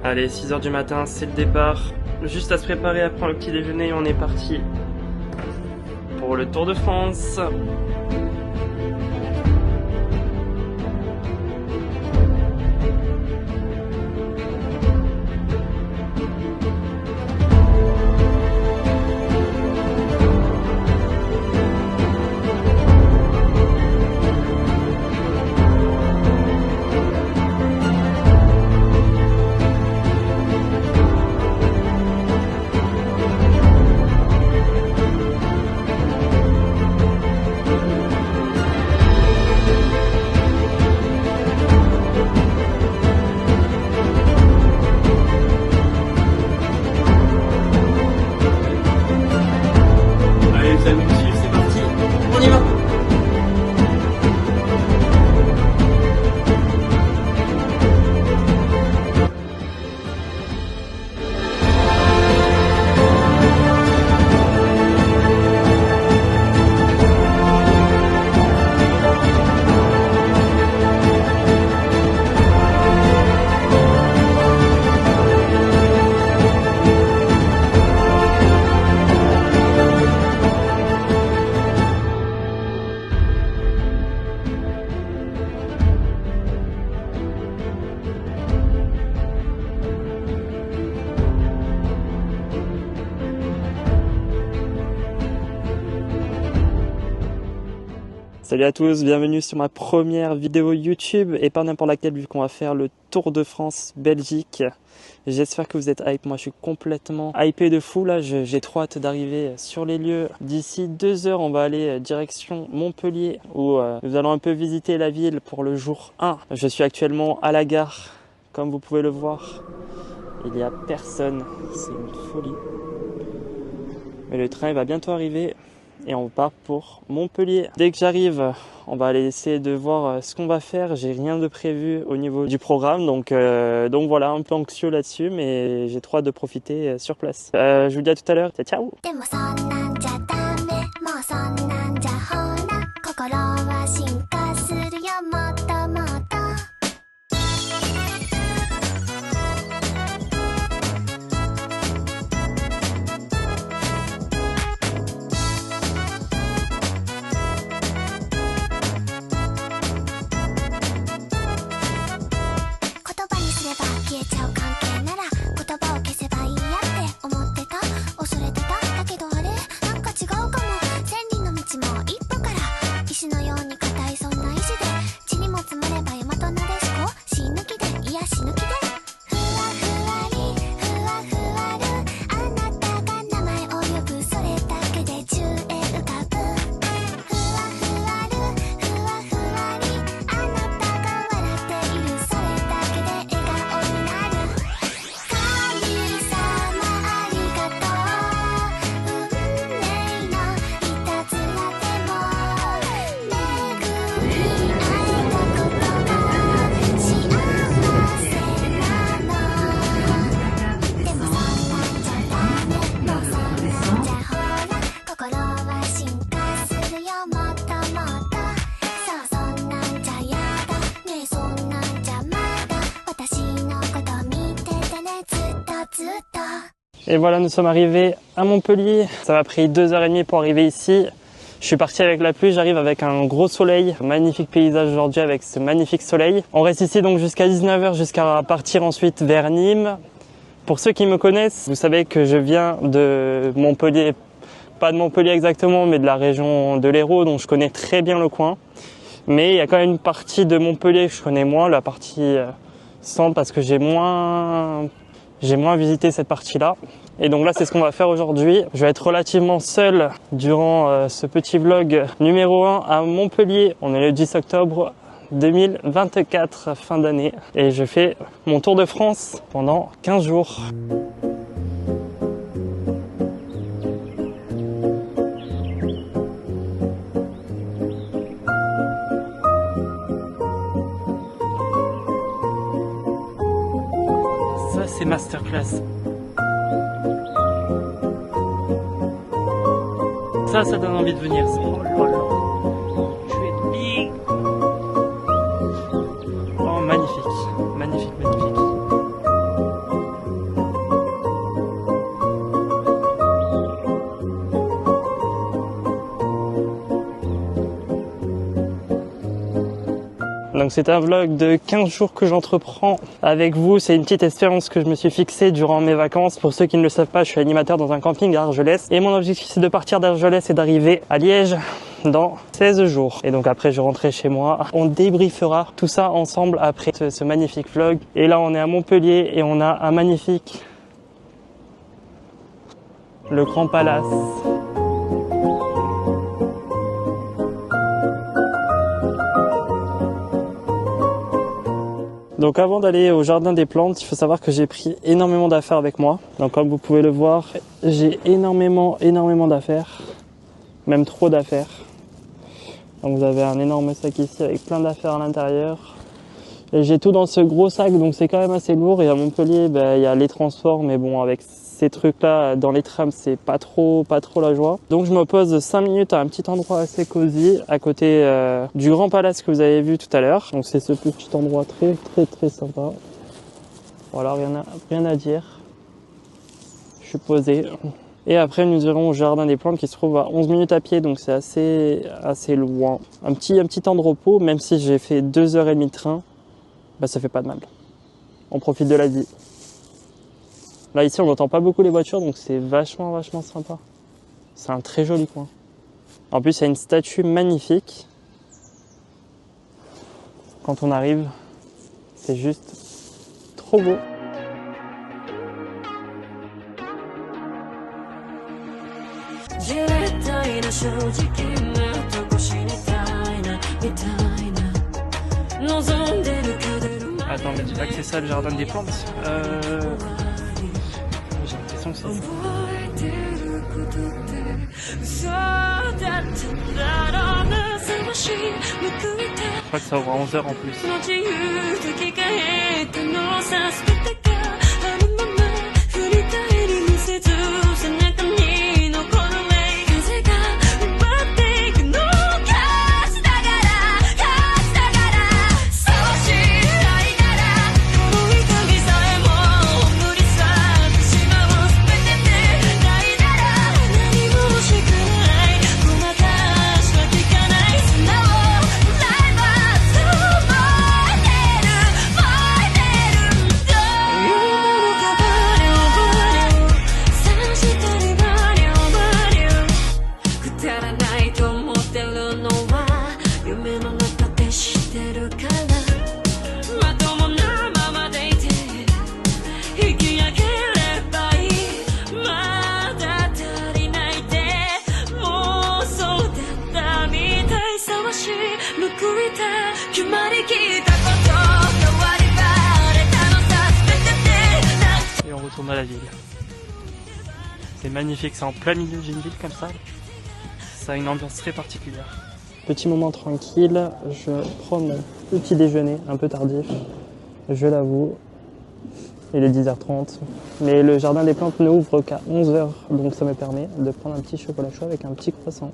Allez, 6 h du matin, c'est le départ. Juste à se préparer à prendre le petit déjeuner et on est parti pour le Tour de France. C'est parti, on y va. Salut à tous, bienvenue sur ma première vidéo YouTube et pas n'importe laquelle vu qu'on va faire le Tour de France Belgique. J'espère que vous êtes hype, moi je suis complètement hypé de fou là, j'ai trop hâte d'arriver sur les lieux. D'ici 2 heures on va aller direction Montpellier où nous allons un peu visiter la ville pour le jour 1. Je suis actuellement à la gare, comme vous pouvez le voir, il n'y a personne, c'est une folie. Mais le train va bientôt arriver. Et on part pour Montpellier. Dès que j'arrive, on va aller essayer de voir ce qu'on va faire. J'ai rien de prévu au niveau du programme, donc voilà, un peu anxieux là-dessus, mais j'ai trop hâte de profiter sur place. Je vous dis à tout à l'heure, ciao. Et voilà, nous sommes arrivés à Montpellier. Ça m'a pris 2h30 pour arriver ici. Je suis parti avec la pluie, j'arrive avec un gros soleil. Magnifique paysage aujourd'hui avec ce magnifique soleil. On reste ici donc jusqu'à 19 h, jusqu'à partir ensuite vers Nîmes. Pour ceux qui me connaissent, vous savez que je viens de Montpellier. Pas de Montpellier exactement, mais de la région de l'Hérault, donc je connais très bien le coin. Mais il y a quand même une partie de Montpellier que je connais moins, la partie centre, parce que j'ai moins visité cette partie-là. Et donc là, c'est ce qu'on va faire aujourd'hui. Je vais être relativement seul durant ce petit vlog numéro 1 à Montpellier. On est le 10 octobre 2024, fin d'année. Et je fais mon tour de France pendant 15 jours. Ça, c'est masterclass. Ça donne envie de venir. Oh là là. Je vais être big. Oh, magnifique. Magnifique, magnifique. Donc c'est un vlog de 15 jours que j'entreprends avec vous. C'est une petite expérience que je me suis fixée durant mes vacances. Pour ceux qui ne le savent pas, je suis animateur dans un camping à Argelès. Et mon objectif c'est de partir d'Argelès et d'arriver à Liège dans 16 jours. Et donc après je rentrerai chez moi. On débriefera tout ça ensemble après ce magnifique vlog. Et là on est à Montpellier et on a un magnifique... le Grand Palace. Donc avant d'aller au jardin des plantes, il faut savoir que j'ai pris énormément d'affaires avec moi. Donc comme vous pouvez le voir, j'ai énormément d'affaires, même trop d'affaires. Donc vous avez un énorme sac ici avec plein d'affaires à l'intérieur. Et j'ai tout dans ce gros sac, donc c'est quand même assez lourd. Et à Montpellier, il y a les transports, mais bon, avec ces trucs-là, dans les trams, c'est pas trop la joie. Donc je me pose 5 minutes à un petit endroit assez cosy, à côté du Grand Palace que vous avez vu tout à l'heure. Donc c'est ce petit endroit très sympa. Voilà, rien à dire. Je suis posé. Et après, nous irons au jardin des plantes qui se trouve à 11 minutes à pied, donc c'est assez loin. Un petit temps de repos, même si j'ai fait 2h30 de train, ça fait pas de mal. On profite de la vie. Là ici on n'entend pas beaucoup les voitures, donc c'est vachement sympa. C'est un très joli coin. En plus il y a une statue magnifique. Quand on arrive, c'est juste trop beau. Attends, mais dis pas que c'est ça le jardin des plantes. J'ai l'impression que c'est ça. Je crois que ça ouvre à 11h en plus. Et on retourne à la ville. C'est magnifique, c'est en plein milieu d'une ville comme ça. Ça a une ambiance très particulière. Petit moment tranquille, je prends mon petit déjeuner, un peu tardif, je l'avoue. Il est 10h30, mais le jardin des plantes ne ouvre qu'à 11h, donc ça me permet de prendre un petit chocolat chaud avec un petit croissant.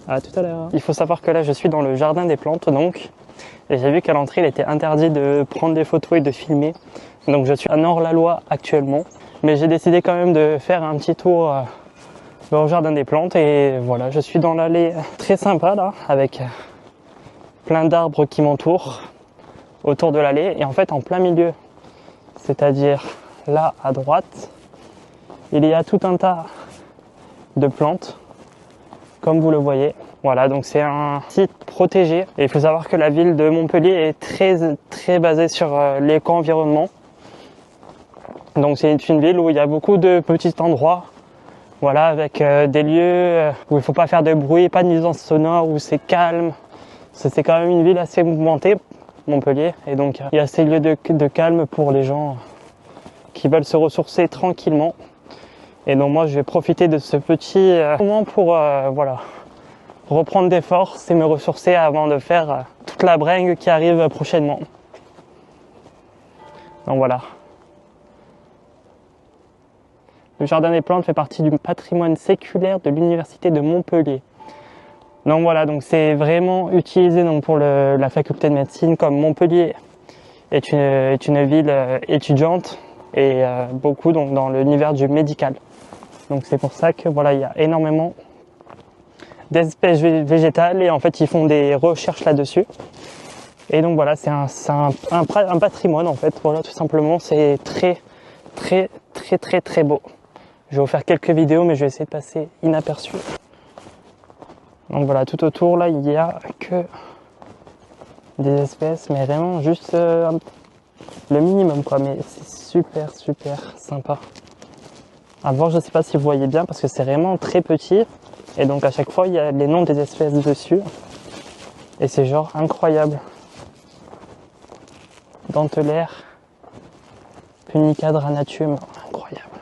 À tout à l'heure. Il faut savoir que là je suis dans le jardin des plantes donc, et j'ai vu qu'à l'entrée il était interdit de prendre des photos et de filmer. Donc je suis à Nord-la-Loi actuellement, mais j'ai décidé quand même de faire un petit tour au jardin des plantes et voilà, je suis dans l'allée très sympa là, avec plein d'arbres qui m'entourent autour de l'allée et en fait en plein milieu, c'est-à-dire là à droite, il y a tout un tas de plantes, comme vous le voyez. Voilà, donc c'est un site protégé et il faut savoir que la ville de Montpellier est très basée sur l'éco-environnement. Donc c'est une ville où il y a beaucoup de petits endroits, voilà, avec des lieux où il ne faut pas faire de bruit, pas de nuisance sonore, où c'est calme. C'est quand même une ville assez mouvementée, Montpellier, et donc il y a ces lieux de calme pour les gens qui veulent se ressourcer tranquillement. Et donc moi je vais profiter de ce petit moment pour voilà, reprendre des forces et me ressourcer avant de faire toute la bringue qui arrive prochainement. Donc voilà. Le jardin des plantes fait partie du patrimoine séculaire de l'université de Montpellier. Donc voilà, donc c'est vraiment utilisé donc pour la faculté de médecine, comme Montpellier est une ville étudiante et beaucoup donc dans l'univers du médical. Donc c'est pour ça que voilà, il y a énormément d'espèces végétales et en fait ils font des recherches là-dessus. Et donc voilà, c'est un patrimoine en fait, voilà tout simplement, c'est très beau. Je vais vous faire quelques vidéos mais je vais essayer de passer inaperçu. Donc voilà, tout autour là, il n'y a que des espèces, mais vraiment juste le minimum quoi, mais c'est super sympa. À voir, je sais pas si vous voyez bien parce que c'est vraiment très petit et donc à chaque fois il y a les noms des espèces dessus et c'est genre incroyable. Dentelaire, Punica dranatum, incroyable.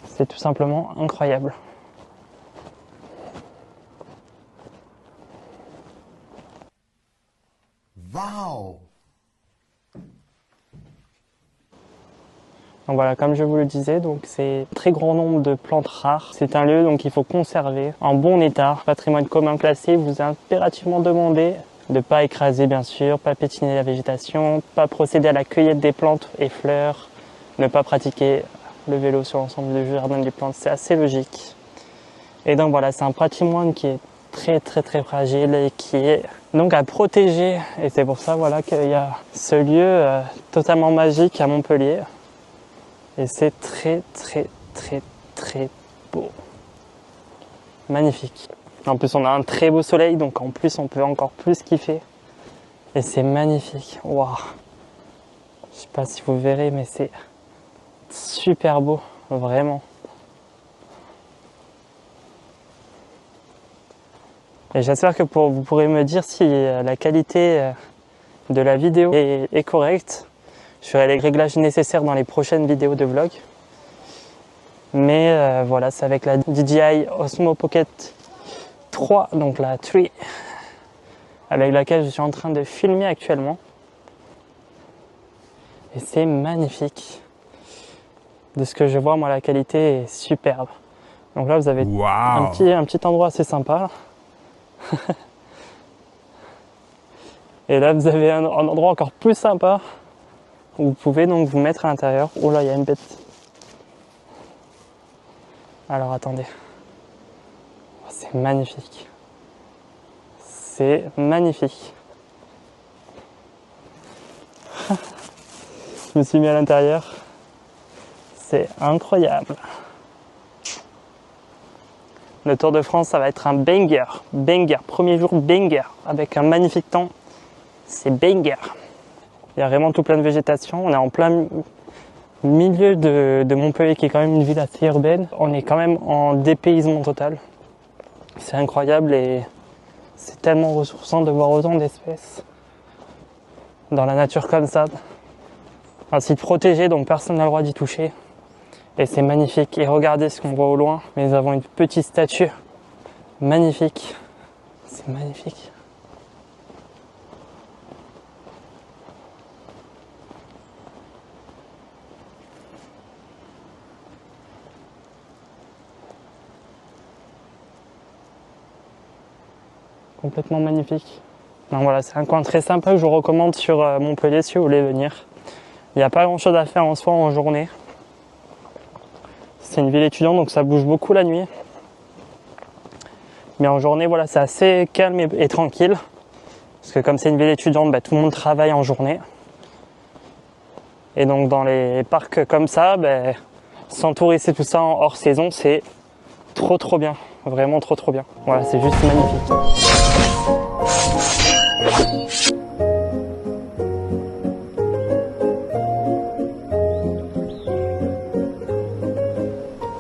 C'est tout simplement incroyable. Wow! Donc voilà, comme je vous le disais, donc c'est un très grand nombre de plantes rares. C'est un lieu donc il faut conserver en bon état. Patrimoine commun classé, vous est impérativement demandé de ne pas écraser bien sûr, pas piétiner la végétation, pas procéder à la cueillette des plantes et fleurs, ne pas pratiquer le vélo sur l'ensemble du jardin des plantes, c'est assez logique. Et donc voilà, c'est un patrimoine qui est très fragile et qui est donc à protéger. Et c'est pour ça voilà qu'il y a ce lieu totalement magique à Montpellier. Et c'est très beau. Magnifique. En plus on a un très beau soleil, donc en plus on peut encore plus kiffer. Et c'est magnifique. Waouh. Je sais pas si vous verrez, mais c'est super beau, vraiment. Et j'espère que vous pourrez me dire si la qualité de la vidéo est correcte. Je ferai les réglages nécessaires dans les prochaines vidéos de vlog. Mais voilà, c'est avec la DJI Osmo Pocket 3, donc la 3, avec laquelle je suis en train de filmer actuellement. Et c'est magnifique. De ce que je vois, moi, la qualité est superbe. Donc là, vous avez un petit endroit assez sympa. Et là, vous avez un endroit encore plus sympa où vous pouvez donc vous mettre à l'intérieur. Oh là, il y a une bête. Alors attendez. C'est magnifique. C'est magnifique. Je me suis mis à l'intérieur. C'est incroyable. Le Tour de France, ça va être un banger. Banger. Premier jour, banger. Avec un magnifique temps. C'est banger. Il y a vraiment tout plein de végétation. On est en plein milieu de Montpellier, qui est quand même une ville assez urbaine. On est quand même en dépaysement total. C'est incroyable et c'est tellement ressourçant de voir autant d'espèces dans la nature comme ça. Un site protégé, donc personne n'a le droit d'y toucher. Et c'est magnifique. Et regardez ce qu'on voit au loin. Mais nous avons une petite statue magnifique. C'est magnifique. Complètement magnifique. Donc voilà, c'est un coin très sympa que je vous recommande sur Montpellier si vous voulez venir. Il n'y a pas grand chose à faire en soi en journée. C'est une ville étudiante donc ça bouge beaucoup la nuit. Mais en journée, voilà, c'est assez calme et tranquille. Parce que comme c'est une ville étudiante, tout le monde travaille en journée. Et donc dans les parcs comme ça, sans touristes et tout ça en hors saison, c'est trop bien. Vraiment trop bien. Voilà, c'est juste magnifique.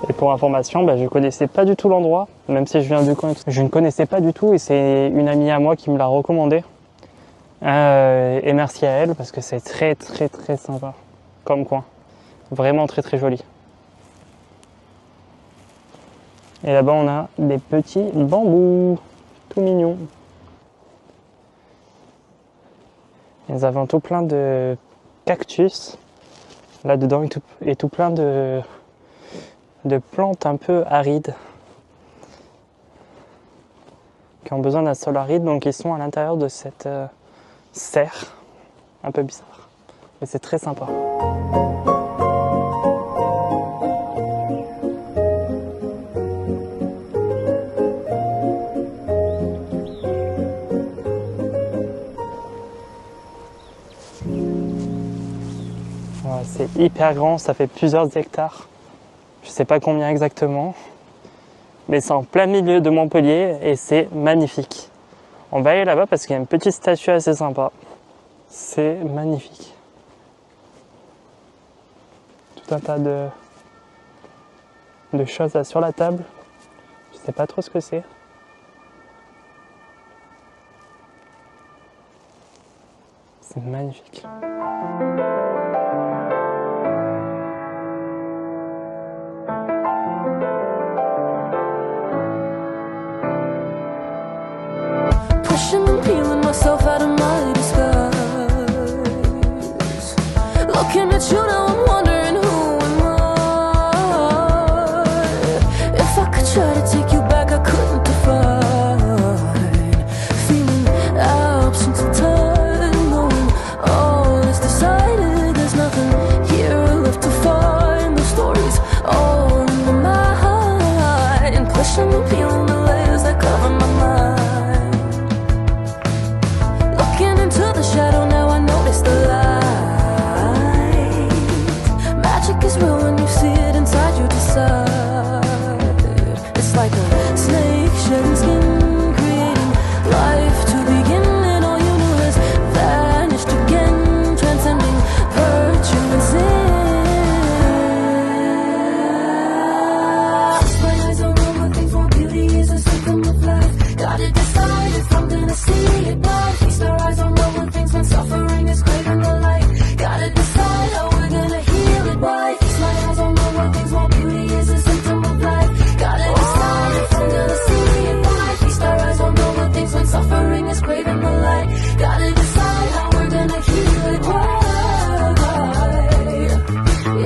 Et pour information, je connaissais pas du tout l'endroit, même si je viens du coin, je ne connaissais pas du tout et c'est une amie à moi qui me l'a recommandé. Et merci à elle parce que c'est très sympa comme coin. Vraiment très joli. Et là-bas on a des petits bambous, tout mignons. Et nous avons tout plein de cactus là-dedans et tout plein de plantes un peu arides qui ont besoin d'un sol aride, donc ils sont à l'intérieur de cette serre un peu bizarre. Mais c'est très sympa. c'est hyper grand, ça fait plusieurs hectares. Je sais pas combien exactement. Mais c'est en plein milieu de Montpellier et c'est magnifique. On va aller là-bas parce qu'il y a une petite statue assez sympa. C'est magnifique. Tout un tas de choses là sur la table. Je sais pas trop ce que c'est. C'est magnifique. Pushing and peeling myself out of my disguise. Looking at you now, I'm wondering who am I? If I could try to take you back, I couldn't define. Feeling absent of time, knowing all is decided. There's nothing here left to find. The stories all in my mind. Pushing and peeling the layers that cover my mind. Shadow, now I notice the light. Magic is real when you see it inside you decide. It's like a snake shedding skin, creating life to begin, and all you knew has vanished again, transcending virtue and sin. My eyes are looking for beauty is a symptom of life. Gotta decide if I'm gonna see it by. Feast our eyes on when suffering is craving the light. Gotta decide how we're gonna heal it. Why? Feast my eyes on more things while beauty is a symptom of life. Gotta decide if I'm gonna see it. Why? Feast our eyes on more things when suffering is craving the light. Gotta decide how we're gonna heal it. Why?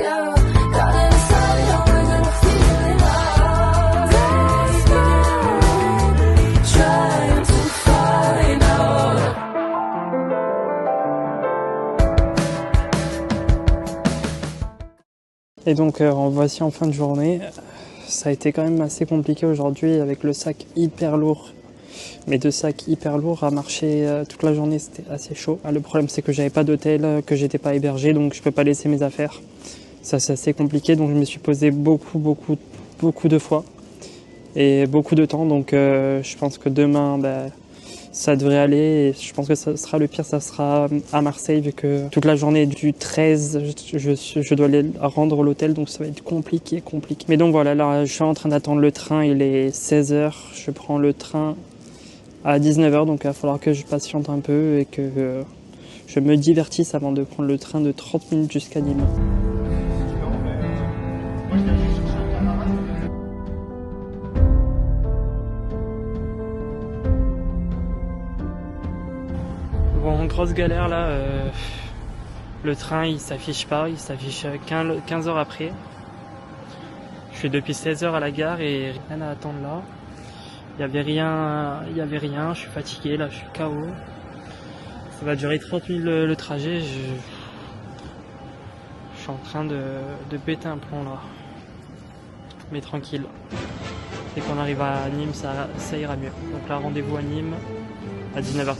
Yeah. Gotta decide how we're gonna feel it. Trying to find out. Et donc voici en fin de journée. Ça a été quand même assez compliqué aujourd'hui avec le sac hyper lourd. Mes deux sacs hyper lourds à marcher toute la journée, c'était assez chaud. Le problème c'est que j'avais pas d'hôtel, que j'étais pas hébergé, donc je peux pas laisser mes affaires. Ça c'est assez compliqué, donc je me suis posé beaucoup de fois et beaucoup de temps. Donc je pense que demain ça devrait aller, et je pense que ça sera le pire, ça sera à Marseille, vu que toute la journée du 13, je dois aller rendre l'hôtel, donc ça va être compliqué. Mais donc voilà, là je suis en train d'attendre le train, il est 16h, je prends le train à 19h, donc il va falloir que je patiente un peu et que je me divertisse avant de prendre le train de 30 minutes jusqu'à Nîmes. Bon, grosse galère là, le train il s'affiche pas, il s'affiche 15 heures après. Je suis depuis 16 heures à la gare et rien à attendre là. Il y avait rien, je suis fatigué là, je suis KO. Ça va durer 30 minutes le trajet, je suis en train de péter un plomb là. Mais tranquille. Dès qu'on arrive à Nîmes, ça ira mieux. Donc là, rendez-vous à Nîmes à 19h30.